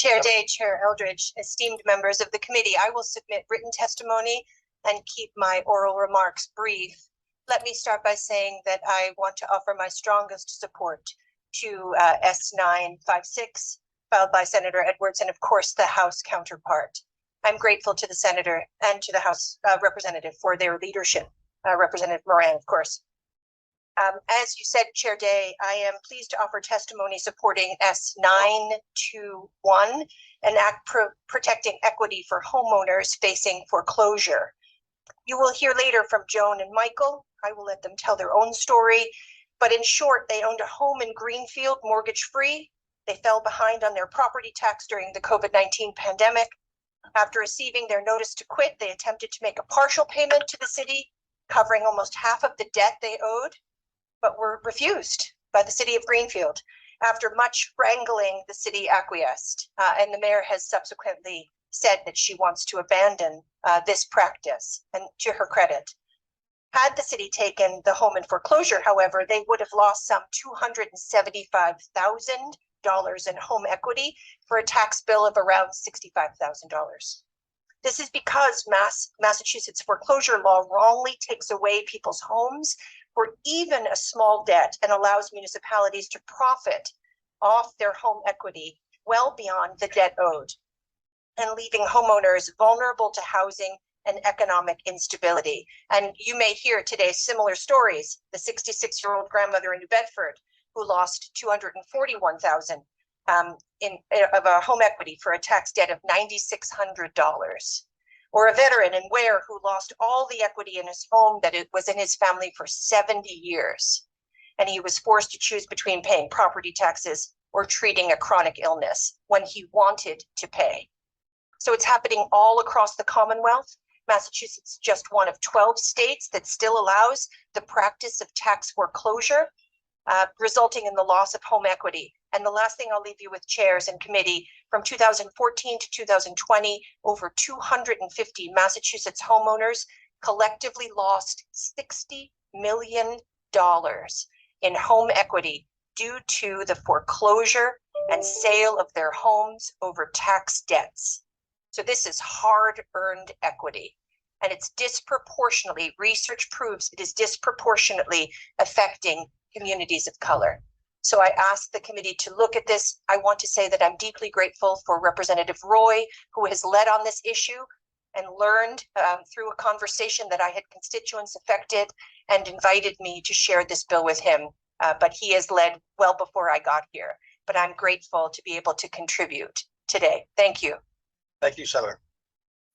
Chair Day, Chair Eldridge, esteemed members of the committee, I will submit written testimony and keep my oral remarks brief. Let me start by saying that I want to offer my strongest support to S956 filed by Senator Edwards and of course the House counterpart. I'm grateful to the Senator and to the House representative for their leadership, Representative Moran, of course. As you said, Chair Day, I am pleased to offer testimony supporting S921, an act protecting equity for homeowners facing foreclosure. You will hear later from Joan and Michael. I will let them tell their own story. But in short, they owned a home in Greenfield, mortgage-free. They fell behind on their property tax during the COVID-19 pandemic. After receiving their notice to quit, they attempted to make a partial payment to the city, covering almost half of the debt they owed, but were refused by the city of Greenfield. After much wrangling, the city acquiesced, and the mayor has subsequently said that she wants to abandon this practice, and to her credit. Had the city taken the home in foreclosure, however, they would have lost some $275,000 in home equity for a tax bill of around $65,000. This is because Massachusetts foreclosure law wrongly takes away people's homes for even a small debt and allows municipalities to profit off their home equity well beyond the debt owed, and leaving homeowners vulnerable to housing and economic instability. And you may hear today similar stories. The 66-year-old grandmother in New Bedford who lost $241,000 of a home equity for a tax debt of $9,600. Or a veteran in Ware who lost all the equity in his home that it was in his family for 70 years. And he was forced to choose between paying property taxes or treating a chronic illness when he wanted to pay. So it's happening all across the Commonwealth. Massachusetts is just one of 12 states that still allows the practice of tax foreclosure, resulting in the loss of home equity. And the last thing I'll leave you with, chairs and committee, from 2014 to 2020, over 250 Massachusetts homeowners collectively lost $60 million in home equity due to the foreclosure and sale of their homes over tax debts. So this is hard-earned equity, and it's disproportionately, research proves it is disproportionately affecting communities of color. So I ask the committee to look at this. I want to say that I'm deeply grateful for Representative Roy, who has led on this issue and learned through a conversation that I had constituents affected and invited me to share this bill with him. But he has led well before I got here. But I'm grateful to be able to contribute today. Thank you. Thank you, Senator.